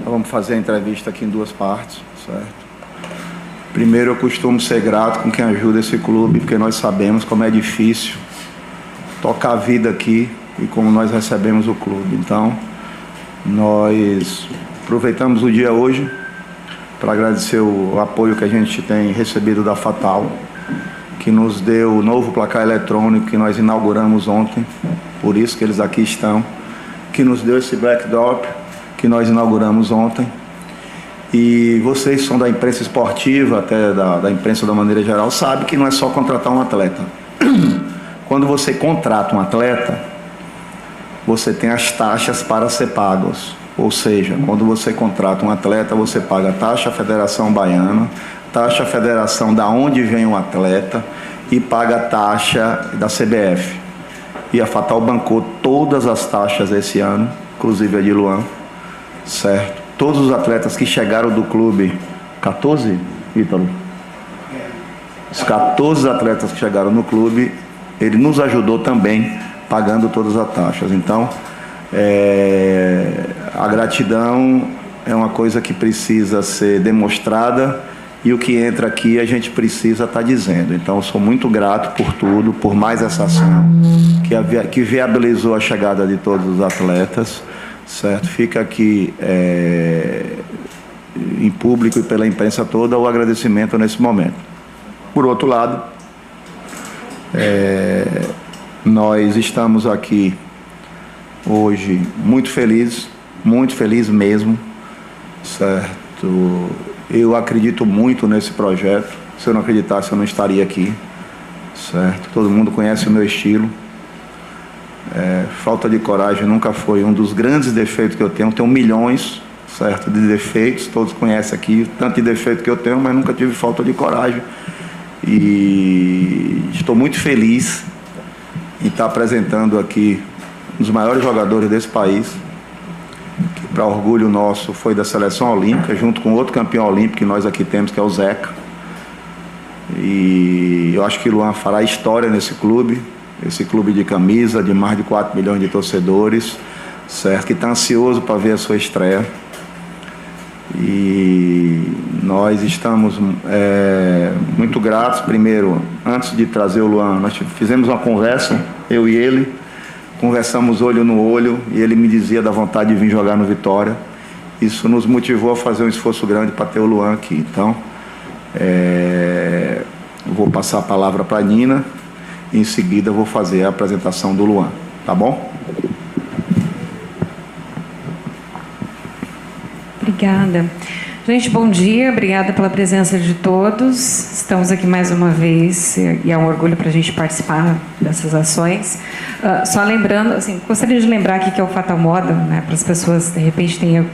Vamos fazer a entrevista aqui em duas partes, certo? Primeiro, eu costumo ser grato com quem ajuda esse clube, porque nós sabemos como é difícil tocar a vida aqui e como nós recebemos o clube. Então, nós aproveitamos o dia hoje para agradecer o apoio que a gente tem recebido da Fatal, que nos deu o novo placar eletrônico que nós inauguramos ontem, por isso que eles aqui estão, que nos deu esse backdrop que nós inauguramos ontem. E vocês são da imprensa esportiva, até da imprensa da maneira geral, sabem que não é só contratar um atleta. Quando você contrata um atleta, você tem as taxas para ser pagos. Ou seja, quando você contrata um atleta, você paga a taxa à Federação Baiana, taxa à Federação da onde vem o atleta e paga a taxa da CBF. E a Fatal bancou todas as taxas esse ano, inclusive a de Luan, certo? Todos os atletas que chegaram do clube, 14, Ítalo? Os 14 atletas que chegaram no clube, ele nos ajudou também, pagando todas as taxas. Então, a gratidão é uma coisa que precisa ser demonstrada e o que entra aqui a gente precisa estar dizendo. Então, eu sou muito grato por tudo, por mais essa ação que viabilizou a chegada de todos os atletas, certo? Fica aqui em público e pela imprensa toda o agradecimento nesse momento. Por outro lado, nós estamos aqui hoje muito feliz mesmo, certo? Eu acredito muito nesse projeto. Se eu não acreditasse, eu não estaria aqui, certo? Todo mundo conhece o meu estilo. Falta de coragem nunca foi um dos grandes defeitos que eu tenho. Tenho milhões, certo, de defeitos, todos conhecem aqui, tanto de defeito que eu tenho, mas nunca tive falta de coragem. E estou muito feliz em estar apresentando aqui um dos maiores jogadores desse país, que para orgulho nosso foi da seleção olímpica, junto com outro campeão olímpico que nós aqui temos, que é o Zeca. E eu acho que o Luan fará história nesse clube, esse clube de camisa, de mais de 4 milhões de torcedores, certo? Que está ansioso para ver a sua estreia. E nós estamos muito gratos. Primeiro, antes de trazer o Luan, nós fizemos uma conversa, eu e ele, conversamos olho no olho, e ele me dizia da vontade de vir jogar no Vitória. Isso nos motivou a fazer um esforço grande para ter o Luan aqui. Então, eu vou passar a palavra para a Nina, e em seguida eu vou fazer a apresentação do Luan, tá bom? Obrigada. Gente, bom dia, obrigada pela presença de todos. Estamos aqui mais uma vez e é um orgulho para a gente participar dessas ações. Só lembrando, assim, gostaria de lembrar aqui que é o Fatal Moda, né, para as pessoas, de repente tem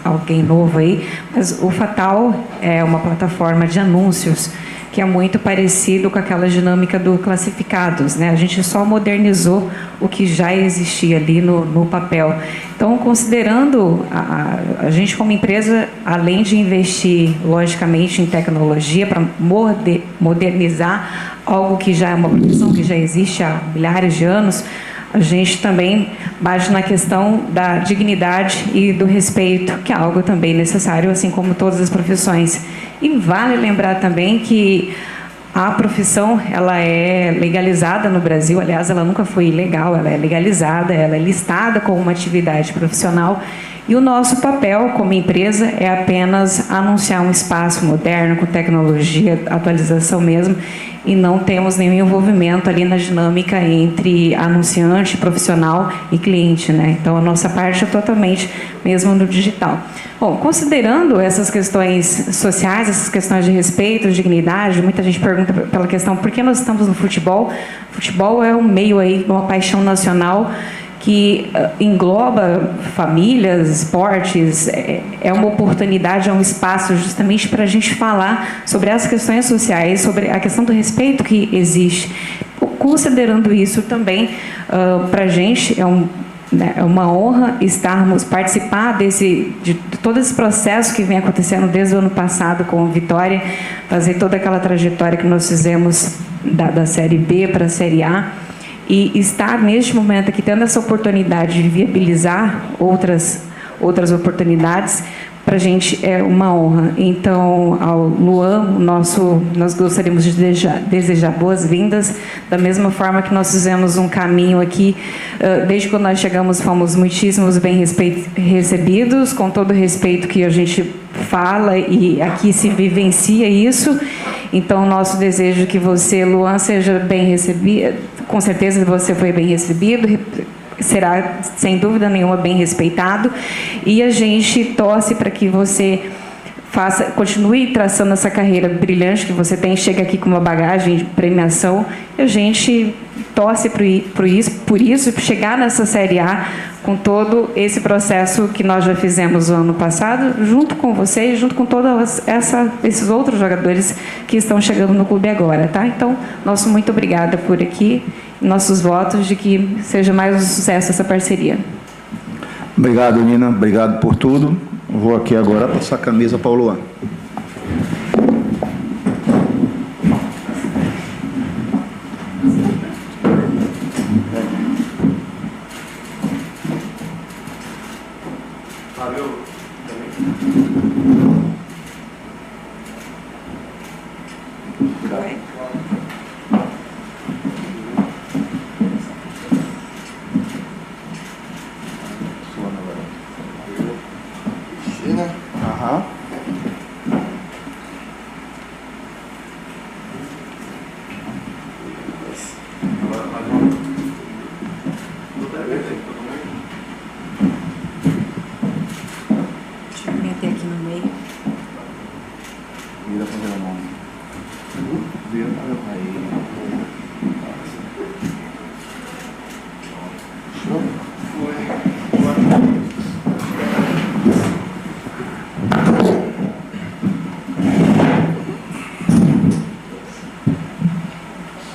alguém novo aí, mas o Fatal é uma plataforma de anúncios que é muito parecido com aquela dinâmica do Classificados, né? A gente só modernizou o que já existia ali no papel. Então, considerando a gente como empresa, além de investir, logicamente, em tecnologia para modernizar algo que já é uma profissão que já existe há milhares de anos, a gente também bate na questão da dignidade e do respeito, que é algo também necessário, assim como todas as profissões. E vale lembrar também que a profissão, ela é legalizada no Brasil, aliás, ela nunca foi ilegal, ela é legalizada, ela é listada como uma atividade profissional. E o nosso papel como empresa é apenas anunciar um espaço moderno, com tecnologia, atualização mesmo, e não temos nenhum envolvimento ali na dinâmica entre anunciante, profissional e cliente, né? Então, a nossa parte é totalmente mesmo no digital. Bom, considerando essas questões sociais, essas questões de respeito, de dignidade, muita gente pergunta pela questão por que nós estamos no futebol. O futebol é um meio aí, uma paixão nacional que engloba famílias, esportes, é uma oportunidade, é um espaço justamente para a gente falar sobre as questões sociais, sobre a questão do respeito que existe. Considerando isso também, para a gente é uma honra participar de todo esse processo que vem acontecendo desde o ano passado com a Vitória, fazer toda aquela trajetória que nós fizemos da Série B para a Série A. e estar neste momento aqui tendo essa oportunidade de viabilizar outras oportunidades, para a gente é uma honra. Então, ao Luan, nós gostaríamos de desejar boas-vindas, da mesma forma que nós fizemos um caminho aqui, desde quando nós chegamos, fomos muitíssimos bem recebidos, com todo o respeito que a gente fala, e aqui se vivencia isso. Então, nosso desejo é que você, Luan, seja bem recebido, com certeza você foi bem recebido, será, sem dúvida nenhuma, bem respeitado, e a gente torce para que você continue traçando essa carreira brilhante que você tem, chega aqui com uma bagagem de premiação, e a gente torce por isso, chegar nessa Série A com todo esse processo que nós já fizemos no ano passado, junto com você e junto com todos esses outros jogadores que estão chegando no clube agora, tá? Então, nosso muito obrigada por aqui, nossos votos de que seja mais um sucesso essa parceria. Obrigado, Nina. Obrigado por tudo. Vou aqui agora passar a camisa para o Luan.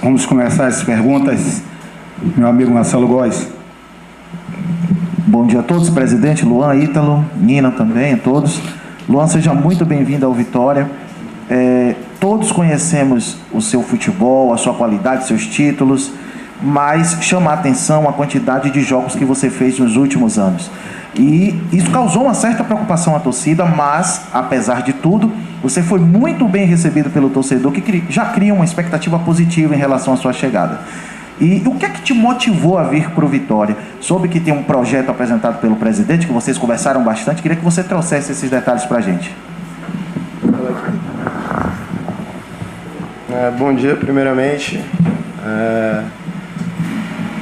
Vamos começar as perguntas, meu amigo Marcelo Góes. Bom dia a todos, presidente, Luan, Ítalo, Nina também, a todos. Luan, seja muito bem-vindo ao Vitória. Todos conhecemos o seu futebol, a sua qualidade, seus títulos, mas chama a atenção a quantidade de jogos que você fez nos últimos anos. E isso causou uma certa preocupação à torcida, mas, apesar de tudo, você foi muito bem recebido pelo torcedor, que já cria uma expectativa positiva em relação à sua chegada. E o que é que te motivou a vir para o Vitória? Soube que tem um projeto apresentado pelo presidente, que vocês conversaram bastante. Queria que você trouxesse esses detalhes para a gente. Bom dia, primeiramente.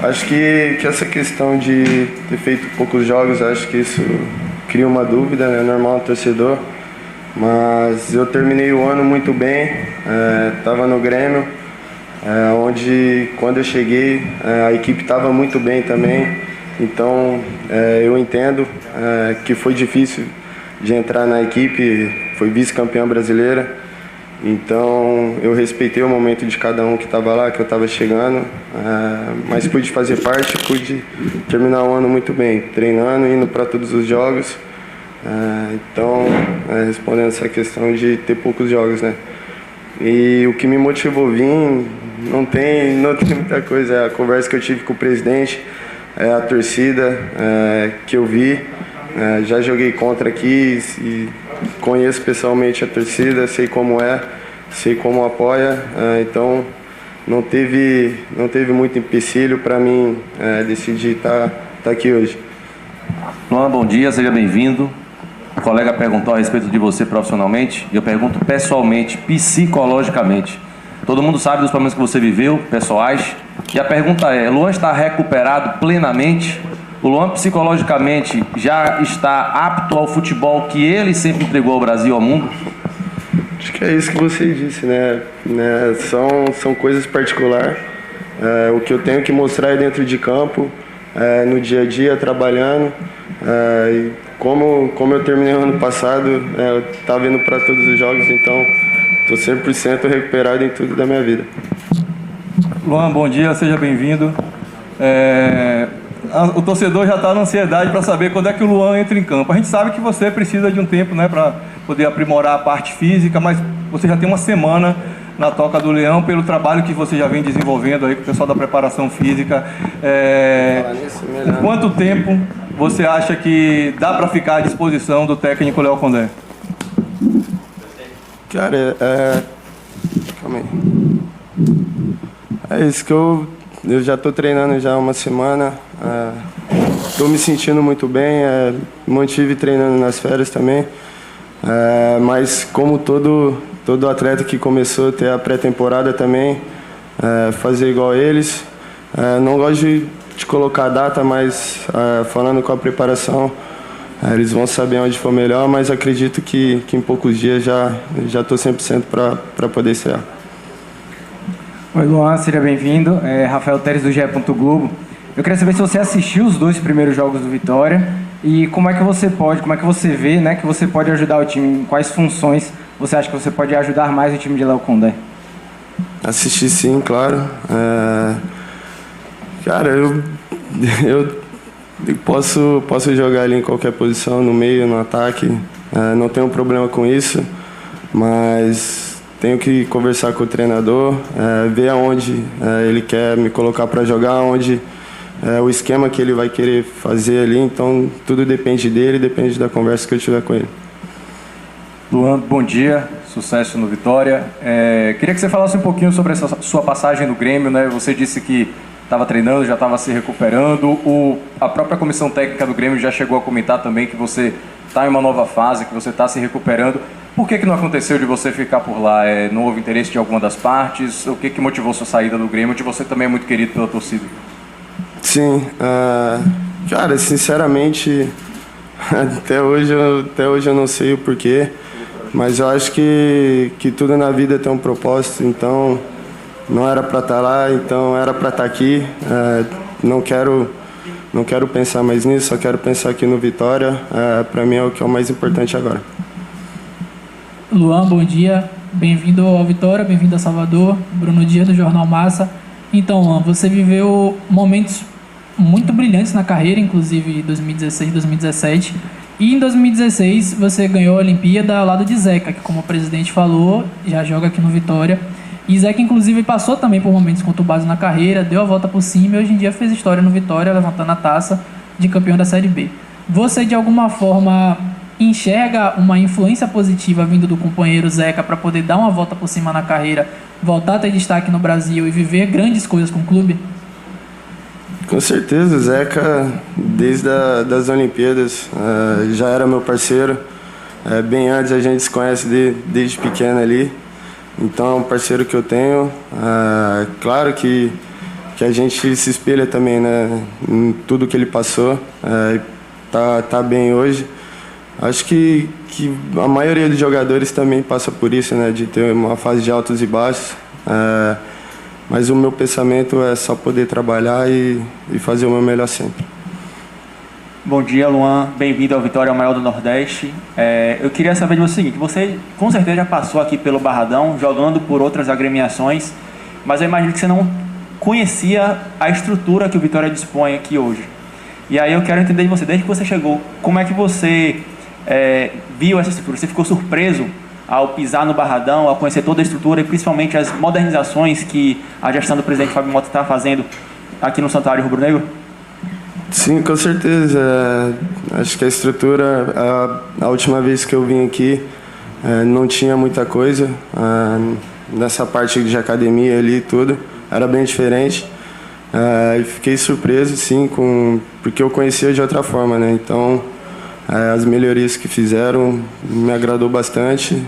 Acho que essa questão de ter feito poucos jogos, acho que isso cria uma dúvida, né? Normal no torcedor. Mas eu terminei o ano muito bem, estava no Grêmio, onde quando eu cheguei a equipe estava muito bem também. Então eu entendo que foi difícil de entrar na equipe, foi vice-campeã brasileira. Então eu respeitei o momento de cada um que estava lá, que eu estava chegando, mas pude fazer parte, pude terminar o ano muito bem, treinando, indo para todos os jogos. Então, respondendo essa questão de ter poucos jogos, né? E o que me motivou a vir, não tem muita coisa, é a conversa que eu tive com o presidente, a torcida que eu vi, já joguei contra aqui e conheço pessoalmente a torcida, sei como sei como apoia, então não teve muito empecilho para mim decidir estar aqui hoje. Luan, bom dia, seja bem-vindo. O colega perguntou a respeito de você profissionalmente, e eu pergunto pessoalmente, psicologicamente. Todo mundo sabe dos problemas que você viveu, pessoais, e a pergunta é: Luan está recuperado plenamente? O Luan psicologicamente já está apto ao futebol que ele sempre entregou ao Brasil, ao mundo? Acho que é isso que você disse, né? São coisas particulares. O que eu tenho que mostrar é dentro de campo, no dia a dia, trabalhando. E como eu terminei o ano passado, eu estava indo para todos os jogos, então estou 100% recuperado em tudo da minha vida. Luan, bom dia, seja bem-vindo. O torcedor já está na ansiedade para saber quando é que o Luan entra em campo. A gente sabe que você precisa de um tempo, né, para poder aprimorar a parte física, mas você já tem uma semana na Toca do Leão pelo trabalho que você já vem desenvolvendo aí com o pessoal da preparação física. Quanto tempo você acha que dá para ficar à disposição do técnico Léo Condé? Cara, calma aí. É isso que eu já estou treinando já há uma semana. Estou me sentindo muito bem. Mantive treinando nas férias também. Mas como todo atleta que começou a ter a pré-temporada também, fazer igual a eles. Não gosto de colocar data, mas falando com a preparação, eles vão saber onde for melhor, mas acredito que em poucos dias já estou 100% para poder estrear. Oi, Luan, seja bem-vindo. Rafael Teres, do GE. Globo. Eu queria saber se você assistiu os 2 primeiros jogos do Vitória e como é que você vê, né, que você pode ajudar o time, em quais funções você acha que você pode ajudar mais o time de Léo Condé? Assisti sim, claro. Cara, eu posso jogar ali em qualquer posição, no meio, no ataque. Não tenho problema com isso, mas tenho que conversar com o treinador, ver aonde ele quer me colocar para jogar, onde o esquema que ele vai querer fazer ali. Então, tudo depende dele, depende da conversa que eu tiver com ele. Luan, bom dia, sucesso no Vitória. Queria que você falasse um pouquinho sobre essa sua passagem no Grêmio, né? Você disse que estava treinando, já estava se recuperando. A própria comissão técnica do Grêmio já chegou a comentar também que você está em uma nova fase, que você está se recuperando. Por que não aconteceu de você ficar por lá? Não houve interesse de alguma das partes? O que motivou sua saída do Grêmio, onde você também é muito querido pela torcida? Sim, cara, sinceramente, até hoje eu não sei o porquê, mas eu acho que tudo na vida tem um propósito, então não era para estar lá, então era para estar aqui. Não quero pensar mais nisso, só quero pensar aqui no Vitória. Para mim é o que é o mais importante agora. Luan, bom dia. Bem-vindo ao Vitória, bem-vindo a Salvador. Bruno Dias, do Jornal Massa. Então, Luan, você viveu momentos muito brilhantes na carreira, inclusive em 2016, 2017. E em 2016 você ganhou a Olimpíada ao lado de Zeca, que, como o presidente falou, já joga aqui no Vitória. E Zeca, inclusive, passou também por momentos conturbados na carreira, deu a volta por cima e hoje em dia fez história no Vitória, levantando a taça de campeão da Série B. Você, de alguma forma, enxerga uma influência positiva vindo do companheiro Zeca para poder dar uma volta por cima na carreira, voltar a ter destaque no Brasil e viver grandes coisas com o clube? Com certeza, o Zeca, desde das Olimpíadas, já era meu parceiro. Bem antes a gente se conhece desde pequeno ali. Então é um parceiro que eu tenho. Claro que a gente se espelha também, né, em tudo que ele passou. Tá bem hoje. Acho que a maioria dos jogadores também passa por isso, né, de ter uma fase de altos e baixos. Mas o meu pensamento é só poder trabalhar e fazer o meu melhor sempre. Bom dia, Luan. Bem-vindo ao Vitória, o maior do Nordeste. Eu queria saber de você o seguinte: você com certeza já passou aqui pelo Barradão, jogando por outras agremiações, mas eu imagino que você não conhecia a estrutura que o Vitória dispõe aqui hoje. E aí eu quero entender de você, desde que você chegou, como é que você viu essa estrutura? Você ficou surpreso ao pisar no Barradão, ao conhecer toda a estrutura e principalmente as modernizações que a gestão do presidente Fábio Mota está fazendo aqui no Santuário Rubro-Negro? Sim, com certeza. Acho que a estrutura, a última vez que eu vim aqui, não tinha muita coisa. Nessa parte de academia ali e tudo, era bem diferente. E fiquei surpreso, sim, porque eu conhecia de outra forma, né? Então, as melhorias que fizeram me agradou bastante.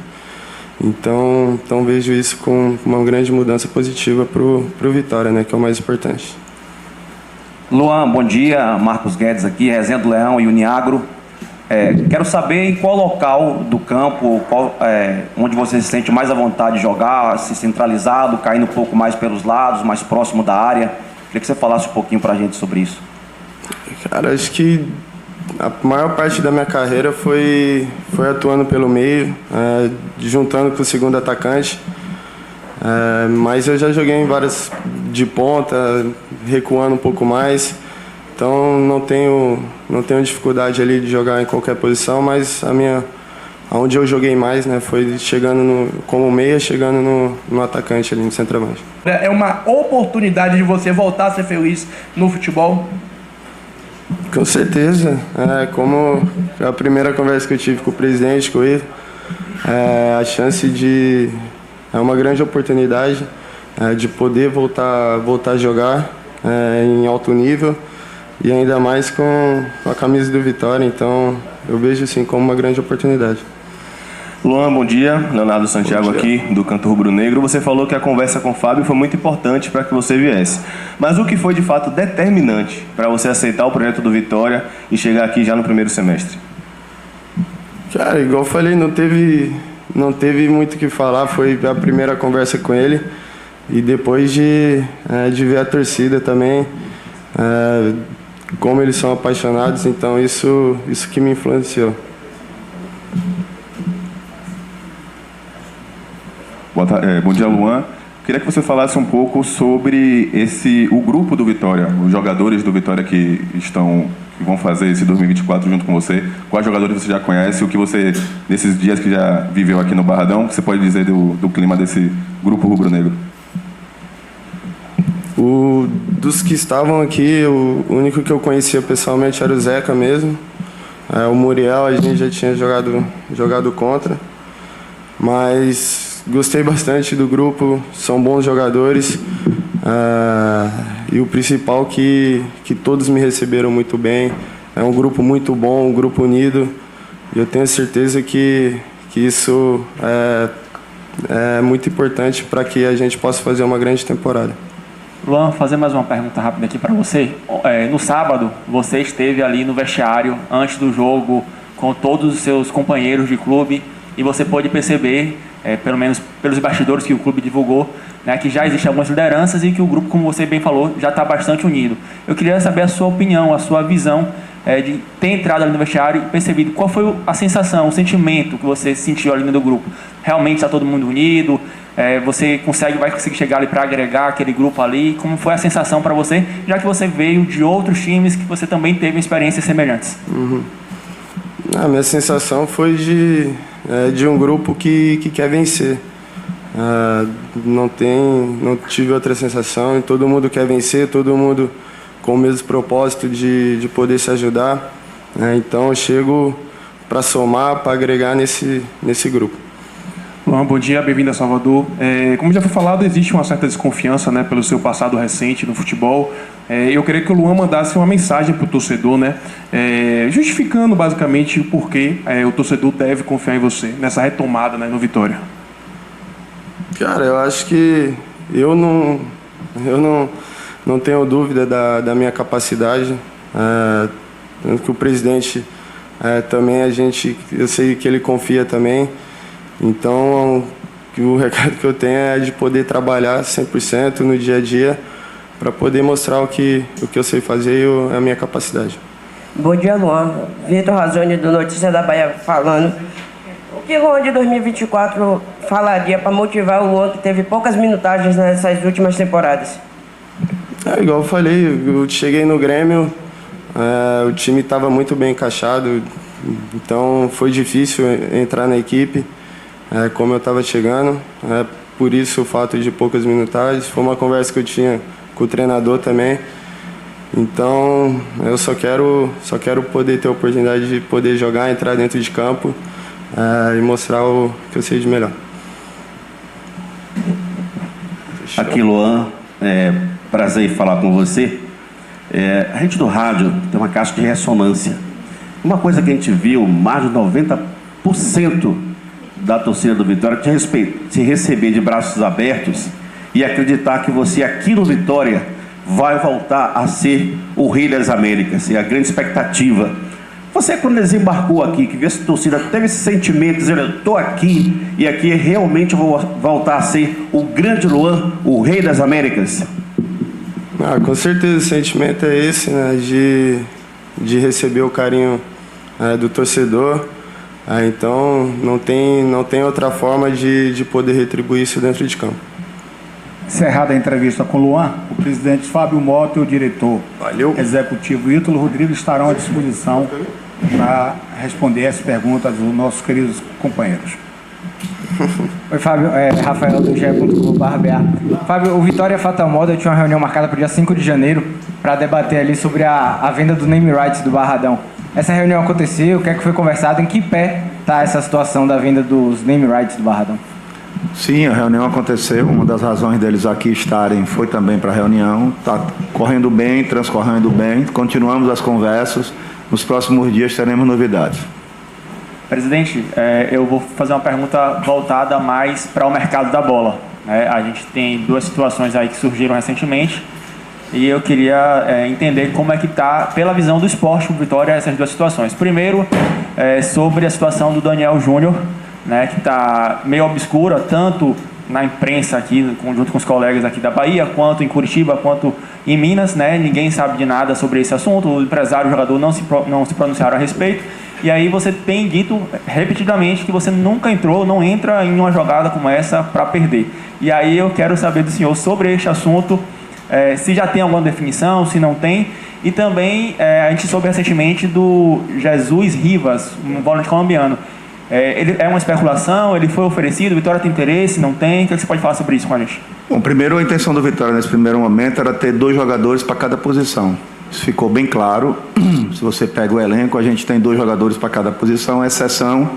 Então vejo isso com uma grande mudança positiva pro Vitória, né? Que é o mais importante. Luan, bom dia. Marcos Guedes aqui, Resenha do Leão e Uniagro. Quero saber em qual local do campo, onde você se sente mais à vontade de jogar, se centralizado, caindo um pouco mais pelos lados, mais próximo da área. Queria que você falasse um pouquinho pra gente sobre isso. Cara, acho que a maior parte da minha carreira foi atuando pelo meio, juntando com o segundo atacante. Mas eu já joguei em várias de ponta, recuando um pouco mais. Então não tenho dificuldade ali de jogar em qualquer posição, mas a minha onde eu joguei mais, né? Foi chegando como meia, chegando no atacante ali no centroavante. É uma oportunidade de você voltar a ser feliz no futebol? Com certeza. Como a primeira conversa que eu tive com o presidente, com ele, a chance de... É uma grande oportunidade de poder voltar a jogar em alto nível e ainda mais com a camisa do Vitória. Então, eu vejo assim como uma grande oportunidade. Luan, bom dia. Leonardo Santiago aqui, do Canto Rubro Negro. Você falou que a conversa com o Fábio foi muito importante para que você viesse. Mas o que foi de fato determinante para você aceitar o projeto do Vitória e chegar aqui já no primeiro semestre? Cara, igual eu falei, não teve muito o que falar. Foi a primeira conversa com ele. E depois de ver a torcida também, como eles são apaixonados, então isso que me influenciou. Bom dia, Luan. Queria que você falasse um pouco sobre o grupo do Vitória, os jogadores do Vitória que vão fazer esse 2024 junto com você. Quais jogadores você já conhece? O que você, nesses dias que já viveu aqui no Barradão, o que você pode dizer do clima desse grupo rubro-negro? Dos que estavam aqui, o único que eu conhecia pessoalmente era o Zeca mesmo. O Muriel a gente já tinha jogado contra, mas gostei bastante do grupo, são bons jogadores, e o principal que todos me receberam muito bem. É um grupo muito bom, um grupo unido, e eu tenho certeza que isso é muito importante para que a gente possa fazer uma grande temporada. Luan, fazer mais uma pergunta rápida aqui para você. No sábado, você esteve ali no vestiário, antes do jogo, com todos os seus companheiros de clube, e você pôde perceber, pelo menos pelos bastidores que o clube divulgou, né, que já existem algumas lideranças e que o grupo, como você bem falou, já está bastante unido. Eu queria saber a sua opinião, a sua visão de ter entrado ali no vestiário e percebido qual foi a sensação, o sentimento que você sentiu ali no grupo. Realmente está todo mundo unido? Você vai conseguir chegar ali para agregar aquele grupo ali? Como foi a sensação para você, já que você veio de outros times que você também teve experiências semelhantes? A minha sensação foi de um grupo que quer vencer. Não tive outra sensação. Todo mundo quer vencer, todo mundo com o mesmo propósito de poder se ajudar. Então eu chego para somar, para agregar nesse grupo. Luan, bom dia, bem-vindo a Salvador. Como já foi falado, existe uma certa desconfiança, né, pelo seu passado recente no futebol. Eu queria que o Luan mandasse uma mensagem para o torcedor, né, justificando basicamente o porquê o torcedor deve confiar em você nessa retomada, né, no Vitória. Cara, eu acho que eu não tenho dúvida da minha capacidade. Tanto que o presidente também eu sei que ele confia também. Então, o recado que eu tenho é de poder trabalhar 100% no dia a dia para poder mostrar o que eu sei fazer e a minha capacidade. Bom dia, Luan. Vitor Razoni, do Notícia da Bahia, falando. O que o Luan de 2024 falaria para motivar o Luan que teve poucas minutagens nessas últimas temporadas? Igual eu falei, eu cheguei no Grêmio, o time estava muito bem encaixado, então foi difícil entrar na equipe. Como eu estava chegando, por isso o fato de poucas minutagens. Foi uma conversa que eu tinha com o treinador também. Então eu só quero poder ter a oportunidade de poder jogar, entrar dentro de campo e mostrar o que eu sei de melhor. Aqui, Luan, prazer em falar com você. A gente do rádio tem uma caixa de ressonância. Uma coisa que a gente viu, mais de 90% da torcida do Vitória te receber de braços abertos e acreditar que você aqui no Vitória vai voltar a ser o Rei das Américas, e a grande expectativa. Você, quando desembarcou aqui, que essa torcida teve esses sentimentos, eu estou aqui e aqui realmente eu vou voltar a ser o grande Luan, o Rei das Américas? Com certeza o sentimento é esse, né, de receber o carinho do torcedor. Então não tem outra forma de poder retribuir isso dentro de campo. Encerrada a entrevista com o Luan, o presidente Fábio Mota e o diretor executivo Ítalo Rodrigues estarão à disposição para responder as perguntas dos nossos queridos companheiros. Oi, Fábio. Rafael do GE.globo.br. Fábio, o Vitória Fatal Model tinha uma reunião marcada para o dia 5 de janeiro para debater ali sobre a venda do name rights do Barradão. Essa reunião aconteceu, o que é que foi conversado, em que pé está essa situação da venda dos name rights do Barradão? Sim, a reunião aconteceu. Uma das razões deles aqui estarem foi também para a reunião. Está correndo bem, transcorrendo bem. Continuamos as conversas. Nos próximos dias teremos novidades. Presidente, eu vou fazer uma pergunta voltada mais para o mercado da bola, né? A gente tem duas situações aí que surgiram recentemente e eu queria entender como é que está, pela visão do esporte, o Vitória, essas duas situações. Primeiro, sobre a situação do Daniel Júnior, né, que está meio obscura, tanto na imprensa aqui, junto com os colegas aqui da Bahia, quanto em Curitiba, quanto em Minas, né? Ninguém sabe de nada sobre esse assunto, o empresário e o jogador não se pronunciaram a respeito. E aí você tem dito repetidamente que você nunca entrou, não entra em uma jogada como essa para perder. E aí eu quero saber do senhor sobre este assunto, se já tem alguma definição, se não tem. E também a gente soube recentemente do Jesus Rivas, um volante colombiano. Ele é uma especulação, ele foi oferecido, o Vitória tem interesse, não tem? O que você pode falar sobre isso com a gente? Bom, primeiro a intenção do Vitória nesse primeiro momento era ter 2 jogadores para cada posição. Isso ficou bem claro. Se você pega o elenco, a gente tem 2 jogadores para cada posição, exceção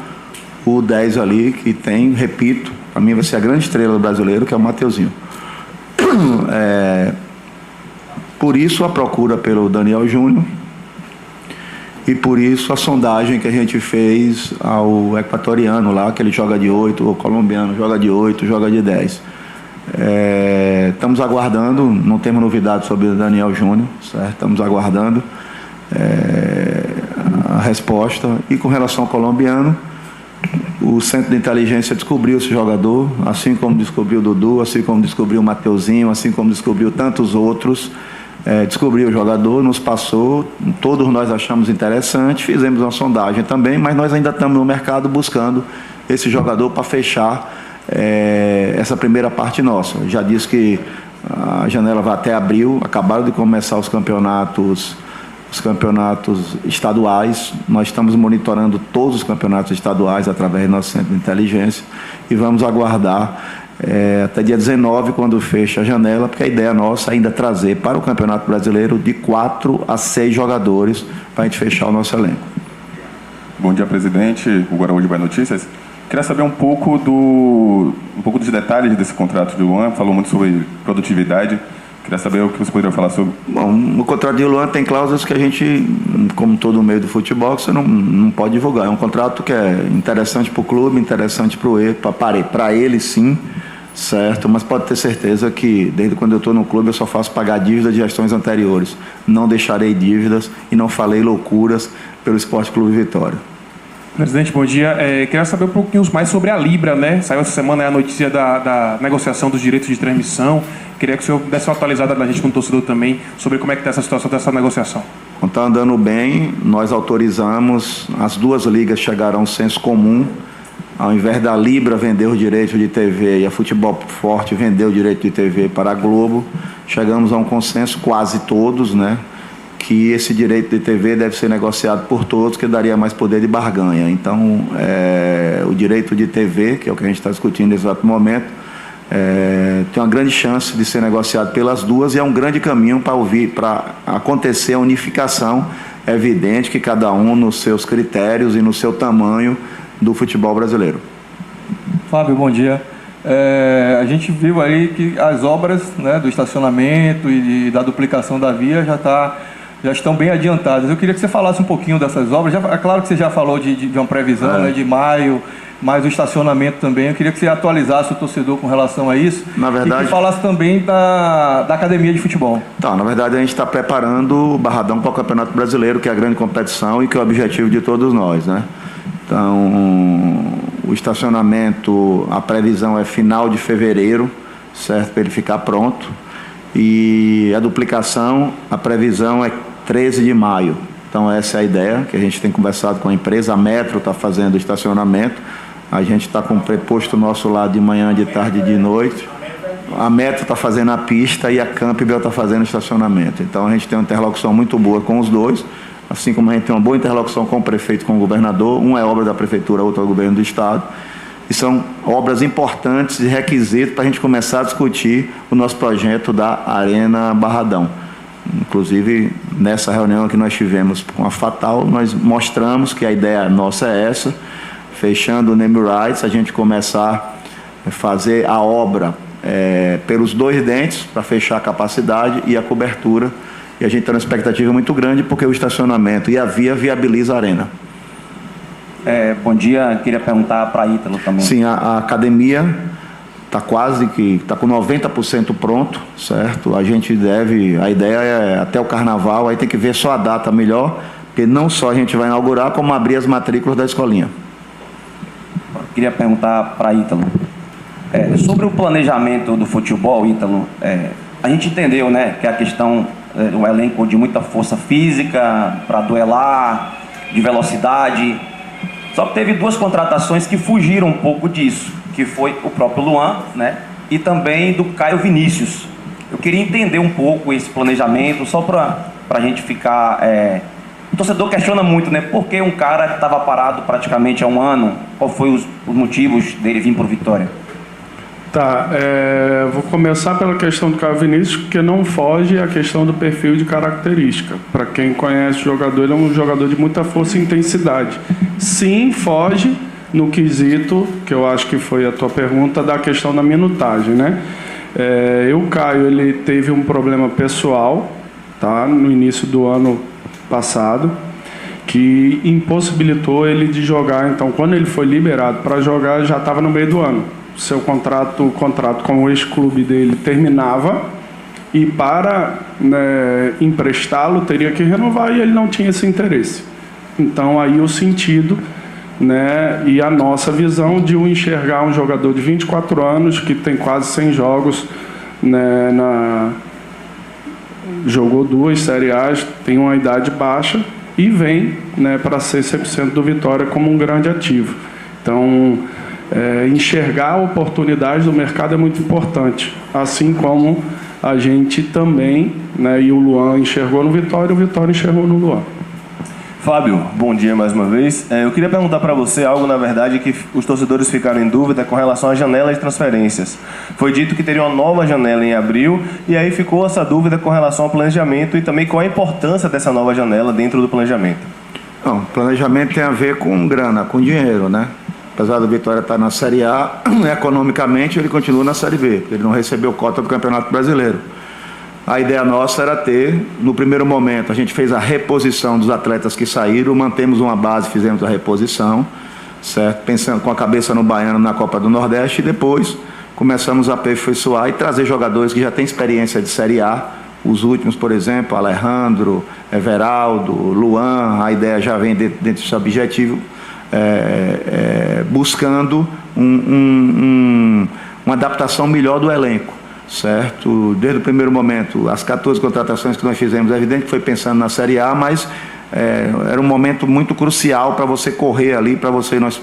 o 10 ali, que tem, repito, para mim vai ser a grande estrela do brasileiro, que é o Mateuzinho. Por isso a procura pelo Daniel Júnior e por isso a sondagem que a gente fez ao equatoriano lá, que ele joga de 8, o colombiano joga de 8, joga de 10. Estamos aguardando, não temos novidades sobre o Daniel Júnior, certo? Estamos aguardando a resposta. E com relação ao colombiano, o Centro de Inteligência descobriu esse jogador, assim como descobriu o Dudu, assim como descobriu o Mateuzinho, assim como descobriu tantos outros. Descobriu o jogador, nos passou, todos nós achamos interessante, fizemos uma sondagem também, mas nós ainda estamos no mercado buscando esse jogador para fechar essa primeira parte nossa. Já disse que a janela vai até abril, acabaram de começar os campeonatos estaduais. Nós estamos monitorando todos os campeonatos estaduais através do nosso centro de inteligência e vamos aguardar até dia 19, quando fecha a janela, porque a ideia nossa é ainda trazer para o Campeonato Brasileiro de 4 a 6 jogadores para a gente fechar o nosso elenco. Bom dia, presidente. O Guaraújo Bahia Notícias. Queria saber um pouco dos detalhes desse contrato de Luan. Falou muito sobre produtividade. Queria saber o que você poderia falar sobre. Bom, no contrato de Luan tem cláusulas que a gente, como todo meio do futebol, você não pode divulgar. É um contrato que é interessante para o clube, interessante para ele sim, certo? Mas pode ter certeza que desde quando eu estou no clube eu só faço pagar dívidas de gestões anteriores. Não deixarei dívidas e não falei loucuras pelo Esporte Clube Vitória. Presidente, bom dia. Queria saber um pouquinho mais sobre a Libra, né? Saiu essa semana a notícia da negociação dos direitos de transmissão. Queria que o senhor desse uma atualizada da gente como torcedor também sobre como é que está essa situação dessa negociação. Está andando bem, nós autorizamos, as 2 ligas chegaram a um senso comum. Ao invés da Libra vender o direito de TV e a Futebol Forte vender o direito de TV para a Globo, chegamos a um consenso, quase todos, né? Que esse direito de TV deve ser negociado por todos, que daria mais poder de barganha. Então, o direito de TV, que é o que a gente está discutindo nesse exato momento, tem uma grande chance de ser negociado pelas 2 e é um grande caminho para acontecer a unificação. É evidente que cada um nos seus critérios e no seu tamanho do futebol brasileiro. Fábio, bom dia. A gente viu aí que as obras, né, do estacionamento e da duplicação da via já estão bem adiantadas. Eu queria que você falasse um pouquinho dessas obras. É claro que você já falou de uma previsão, né, de maio, mas o estacionamento também. Eu queria que você atualizasse o torcedor com relação a isso. Na verdade, e que falasse também da academia de futebol. Tá, na verdade, a gente está preparando o Barradão para o Campeonato Brasileiro, que é a grande competição e que é o objetivo de todos nós, né? Então, o estacionamento, a previsão é final de fevereiro, certo? Para ele ficar pronto. E a duplicação, a previsão é 13 de maio. Então essa é a ideia, que a gente tem conversado com a empresa. A Metro está fazendo o estacionamento. A gente está com o preposto nosso lá de manhã, de tarde e de noite. A Metro está fazendo a pista e a Campbell está fazendo o estacionamento. Então a gente tem uma interlocução muito boa com os 2. assim como a gente tem uma boa interlocução com o prefeito, com o governador. Um é obra da prefeitura, outro é o governo do estado. E são obras importantes e requisitos para a gente começar a discutir o nosso projeto da Arena Barradão. Inclusive, nessa reunião que nós tivemos com a Fatal, nós mostramos que a ideia nossa é essa, fechando o name rights, a gente começar a fazer a obra pelos 2 dentes, para fechar a capacidade e a cobertura. E a gente tem uma expectativa muito grande, porque o estacionamento e a via viabiliza a arena. Bom dia, queria perguntar para a Ítalo também. Sim, a academia está está com 90% pronto, certo? A ideia é até o carnaval, aí tem que ver só a data melhor, porque não só a gente vai inaugurar, como abrir as matrículas da escolinha. Queria perguntar para a Ítalo. Sobre o planejamento do futebol, Ítalo, a gente entendeu, né, que a questão do elenco de muita força física, para duelar, de velocidade. Só que teve 2 contratações que fugiram um pouco disso, que foi o próprio Luan, né, e também do Caio Vinícius. Eu queria entender um pouco esse planejamento, só para a gente ficar... O torcedor questiona muito, né, por que um cara que estava parado praticamente há um ano, qual foi os motivos dele vir para o Vitória? Tá, vou começar pela questão do Caio Vinícius, porque não foge a questão do perfil de característica. Para quem conhece o jogador, ele é um jogador de muita força e intensidade. Sim, foge no quesito, que eu acho que foi a tua pergunta, da questão da minutagem, né? O Caio, ele teve um problema pessoal, tá, no início do ano passado, que impossibilitou ele de jogar. Então, quando ele foi liberado para jogar, já estava no meio do ano. O contrato com o ex-clube dele terminava, e para emprestá-lo teria que renovar, e ele não tinha esse interesse. Então aí o sentido, né, e a nossa visão de enxergar um jogador de 24 anos que tem quase 100 jogos, né, jogou 2 Série A, tem uma idade baixa e vem, né, para ser 100% do Vitória como um grande ativo. Então enxergar oportunidades do mercado é muito importante, assim como a gente também, né, e o Luan enxergou no Vitória, o Vitória enxergou no Luan. Fábio, bom dia mais uma vez. Eu queria perguntar para você algo, na verdade, que os torcedores ficaram em dúvida com relação à janela de transferências. Foi dito que teria uma nova janela em abril, e aí ficou essa dúvida com relação ao planejamento e também qual a importância dessa nova janela dentro do planejamento. Não, planejamento tem a ver com grana, com dinheiro, né? Apesar do Vitória estar na Série A, economicamente ele continua na Série B, ele não recebeu cota do Campeonato Brasileiro. A ideia nossa era ter, no primeiro momento, a gente fez a reposição dos atletas que saíram, mantemos uma base, fizemos a reposição, certo? Pensando com a cabeça no Baiano na Copa do Nordeste, e depois começamos a aperfeiçoar e trazer jogadores que já têm experiência de Série A. Os últimos, por exemplo, Alejandro, Everaldo, Luan, a ideia já vem dentro desse objetivo, buscando uma adaptação melhor do elenco, certo? Desde o primeiro momento, as 14 contratações que nós fizemos, é evidente que foi pensando na Série A, mas era um momento muito crucial para você correr ali, nós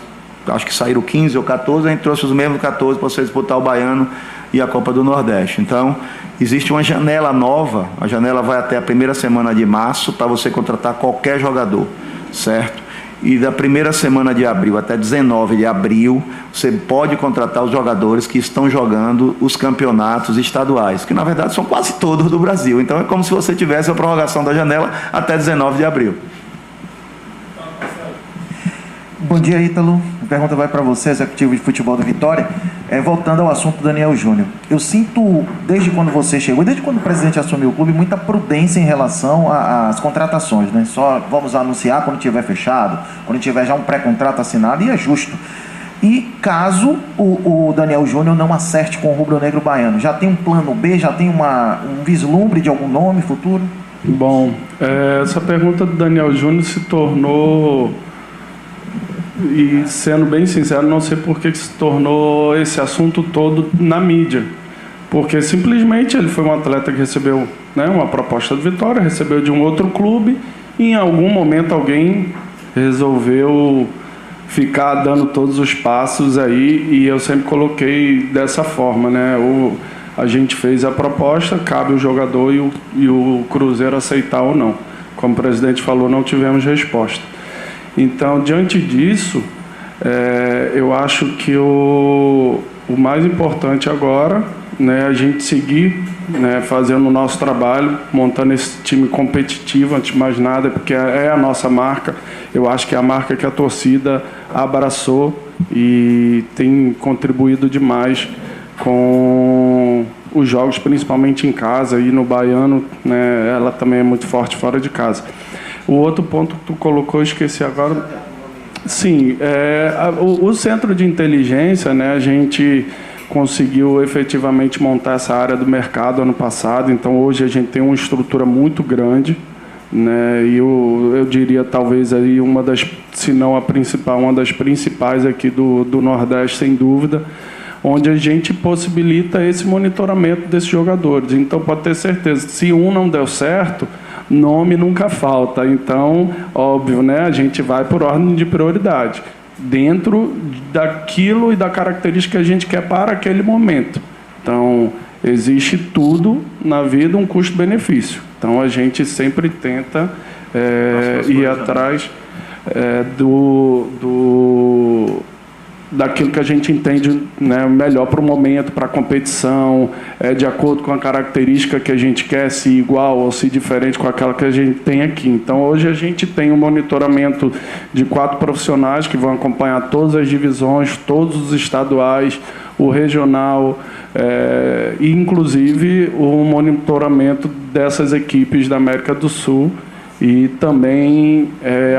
acho que saíram 15 ou 14, a gente trouxe os mesmos 14 para você disputar o Baiano e a Copa do Nordeste. Então, existe uma janela nova, a janela vai até a primeira semana de março para você contratar qualquer jogador, certo? E da primeira semana de abril até 19 de abril, você pode contratar os jogadores que estão jogando os campeonatos estaduais, que na verdade são quase todos do Brasil. Então é como se você tivesse a prorrogação da janela até 19 de abril. Bom dia, Ítalo. A pergunta vai para você, executivo de futebol do Vitória. Voltando ao assunto do Daniel Júnior. Eu sinto, desde quando você chegou, desde quando o presidente assumiu o clube, muita prudência em relação às contratações, né? Só vamos anunciar quando tiver fechado, quando tiver já um pré-contrato assinado, e é justo. E caso o Daniel Júnior não acerte com o rubro-negro baiano, já tem um plano B, já tem um vislumbre de algum nome futuro? Bom, essa pergunta do Daniel Júnior se tornou... E sendo bem sincero, não sei por que se tornou esse assunto todo na mídia. Porque simplesmente ele foi um atleta que recebeu, né, uma proposta do Vitória, recebeu de um outro clube, e em algum momento alguém resolveu ficar dando todos os passos aí, e eu sempre coloquei dessa forma, né? A gente fez a proposta, cabe o jogador e o Cruzeiro aceitar ou não. como o presidente falou, não tivemos resposta. Então, diante disso, eu acho que o mais importante agora, né, a gente seguir, né, fazendo o nosso trabalho, montando esse time competitivo, antes de mais nada, porque é a nossa marca. Eu acho que é a marca que a torcida abraçou e tem contribuído demais com os jogos, principalmente em casa, e no Baiano, né, ela também é muito forte fora de casa. O outro ponto que tu colocou, eu esqueci agora. Sim, o centro de inteligência, né, a gente conseguiu efetivamente montar essa área do mercado ano passado, então hoje a gente tem uma estrutura muito grande, né, e eu diria talvez aí uma das, se não a principal, uma das principais aqui do Nordeste, sem dúvida, onde a gente possibilita esse monitoramento desses jogadores. Então pode ter certeza, se um não deu certo, nome nunca falta. Então, óbvio, né, a gente vai por ordem de prioridade, dentro daquilo e da característica que a gente quer para aquele momento. Então, existe tudo na vida, um custo-benefício. Então, a gente sempre tenta ir atrás daquilo que a gente entende, né, melhor para o momento, para a competição, de acordo com a característica que a gente quer, se igual ou se diferente com aquela que a gente tem aqui. Então, hoje a gente tem um monitoramento de 4 profissionais que vão acompanhar todas as divisões, todos os estaduais, o regional, e inclusive o monitoramento dessas equipes da América do Sul, e também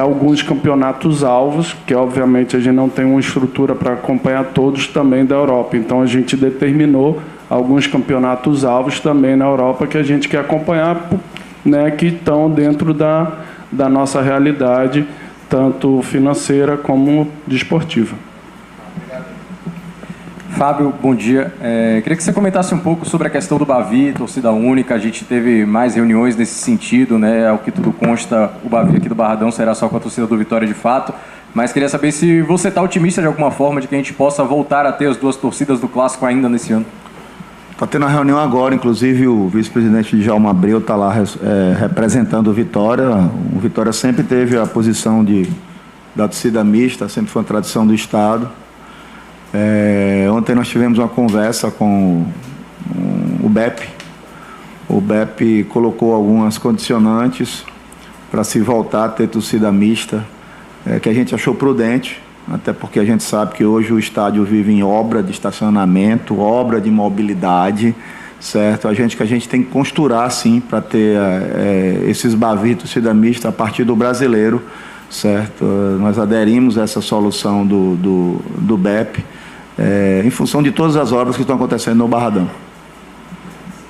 alguns campeonatos alvos, que obviamente a gente não tem uma estrutura para acompanhar todos também da Europa. Então a gente determinou alguns campeonatos alvos também na Europa que a gente quer acompanhar, né, que estão dentro da nossa realidade, tanto financeira como desportiva. Fábio, bom dia. Queria que você comentasse um pouco sobre a questão do Bavi, torcida única. A gente teve mais reuniões nesse sentido, né? Ao que tudo consta, o Bavi aqui do Barradão será só com a torcida do Vitória de fato. Mas queria saber se você está otimista de alguma forma de que a gente possa voltar a ter as 2 torcidas do Clássico ainda nesse ano. Está tendo a reunião agora, inclusive o vice-presidente Djalma Abreu está lá representando o Vitória. O Vitória sempre teve a posição da torcida mista, sempre foi uma tradição do Estado. Ontem nós tivemos uma conversa com o BEP. O BEP colocou algumas condicionantes para se voltar a ter torcida mista, que a gente achou prudente, até porque a gente sabe que hoje o estádio vive em obra de estacionamento, obra de mobilidade, certo? Que a gente tem que costurar, sim, para ter esses Bavi torcida mista a partir do brasileiro, certo? Nós aderimos a essa solução do BEP, em função de todas as obras que estão acontecendo no Barradão.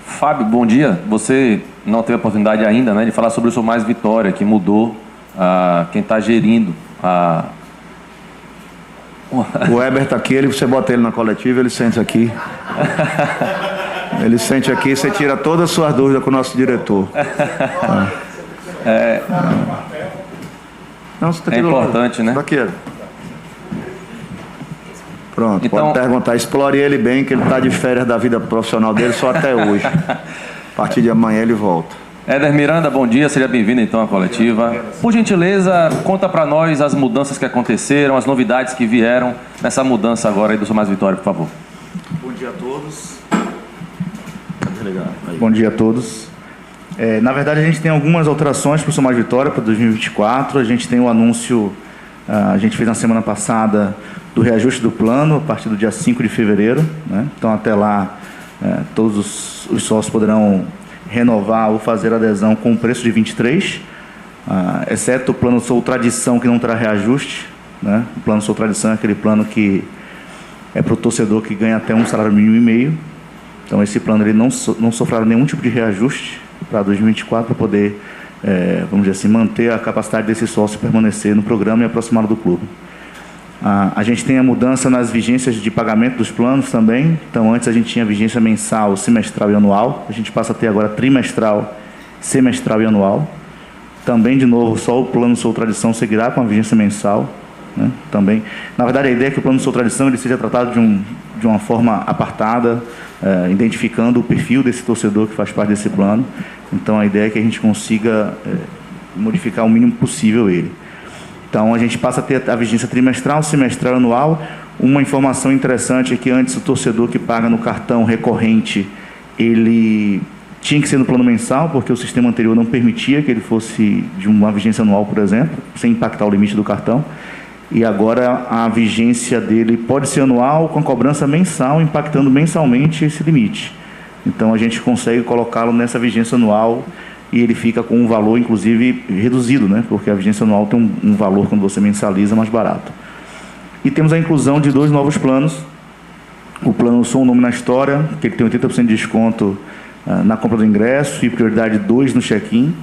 Fábio, bom dia. Você não teve a oportunidade ainda, né, de falar sobre o Sou Mais Vitória, que mudou quem está gerindo a... O Heber está aqui, você bota ele na coletiva, ele sente aqui. Ele sente aqui, você tira todas as suas dúvidas com o nosso diretor. Não, você é importante, né? Daqui. Pronto, então, pode perguntar. Explore ele bem, que ele está de férias da vida profissional dele só até hoje. A partir de amanhã ele volta. Éder Miranda, bom dia. Seja bem-vindo, então, à coletiva. Por gentileza, conta para nós as mudanças que aconteceram, as novidades que vieram nessa mudança agora aí do Sou Mais Vitória, por favor. Bom dia a todos. Bom dia a todos. Na verdade, a gente tem algumas alterações para o Sou Mais Vitória para 2024. A gente tem o anúncio, a gente fez na semana passada, do reajuste do plano a partir do dia 5 de fevereiro. Né? Então, até lá, todos os sócios poderão renovar ou fazer adesão com o preço de 23, exceto o plano Sou Tradição, que não terá reajuste. Né? O plano Sou Tradição é aquele plano que é para o torcedor que ganha até um salário mínimo e meio. Então, esse plano ele não sofrerá nenhum tipo de reajuste para 2024, para poder, vamos dizer assim, manter a capacidade desse sócio permanecer no programa e aproximá-lo do clube. A gente tem a mudança nas vigências de pagamento dos planos também. Então, antes a gente tinha vigência mensal, semestral e anual. A gente passa a ter agora trimestral, semestral e anual. Também, de novo, só o plano Sou Tradição seguirá com a vigência mensal. Né? Também, na verdade, a ideia é que o plano Sou Tradição ele seja tratado de uma forma apartada, identificando o perfil desse torcedor que faz parte desse plano. Então, a ideia é que a gente consiga modificar o mínimo possível ele. Então, a gente passa a ter a vigência trimestral, semestral, anual. Uma informação interessante é que antes o torcedor que paga no cartão recorrente, ele tinha que ser no plano mensal, porque o sistema anterior não permitia que ele fosse de uma vigência anual, por exemplo, sem impactar o limite do cartão. E agora a vigência dele pode ser anual, com a cobrança mensal, impactando mensalmente esse limite. Então, a gente consegue colocá-lo nessa vigência anual e ele fica com um valor, inclusive, reduzido, né? Porque a vigência anual tem um valor, quando você mensaliza, mais barato. E temos a inclusão de 2 novos planos. O plano Sou um Nome na História, que ele tem 80% de desconto na compra do ingresso e prioridade 2 no check-in.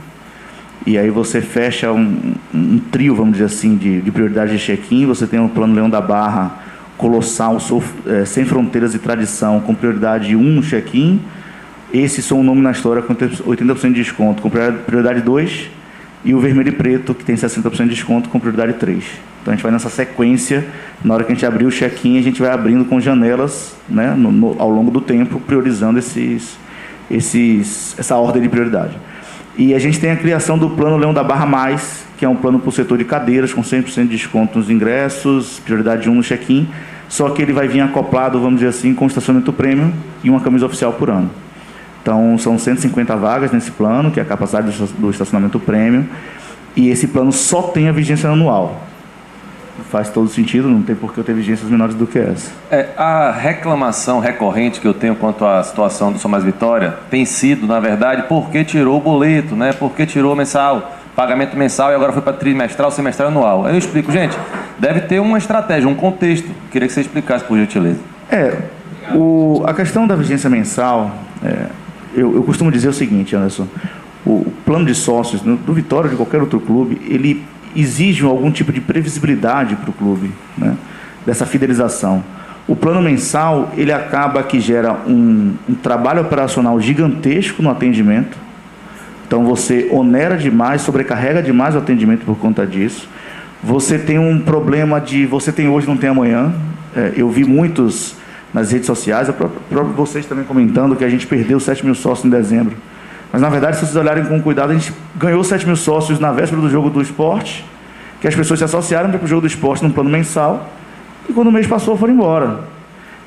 E aí você fecha um trio, vamos dizer assim, de prioridade de check-in. Você tem o plano Leão da Barra, Colossal, Sem Fronteiras e Tradição, com prioridade 1 no check-in. Esse Sou um Nome na História, com 80% de desconto, com prioridade 2. E o Vermelho e Preto, que tem 60% de desconto, com prioridade 3. Então, a gente vai nessa sequência. Na hora que a gente abrir o check-in, a gente vai abrindo com janelas, né, ao longo do tempo, priorizando essa ordem de prioridade. E a gente tem a criação do plano Leão da Barra Mais, que é um plano para o setor de cadeiras, com 100% de desconto nos ingressos, prioridade 1 no check-in, só que ele vai vir acoplado, vamos dizer assim, com estacionamento premium e uma camisa oficial por ano. Então, são 150 vagas nesse plano, que é a capacidade do estacionamento premium, e esse plano só tem a vigência anual. Faz todo sentido, não tem por que eu ter vigências menores do que essa. A reclamação recorrente que eu tenho quanto à situação do Sou Mais Vitória tem sido, na verdade, por que tirou o boleto, né? Por que tirou o mensal, pagamento mensal e agora foi para trimestral, semestral, anual. Aí eu explico, gente, deve ter uma estratégia, um contexto. Queria que você explicasse, por gentileza. A questão da vigência mensal, eu costumo dizer o seguinte, Anderson, o plano de sócios do Vitória ou de qualquer outro clube, ele exige algum tipo de previsibilidade para o clube, né? Dessa fidelização. O plano mensal, ele acaba que gera um trabalho operacional gigantesco no atendimento. Então, você onera demais, sobrecarrega demais o atendimento por conta disso. Você tem um problema de você tem hoje, não tem amanhã. Eu vi muitos nas redes sociais, próprio vocês também comentando que a gente perdeu 7 mil sócios em dezembro. Mas, na verdade, se vocês olharem com cuidado, a gente ganhou 7 mil sócios na véspera do jogo do esporte, que as pessoas se associaram para o jogo do esporte num plano mensal, e quando o mês passou, foram embora.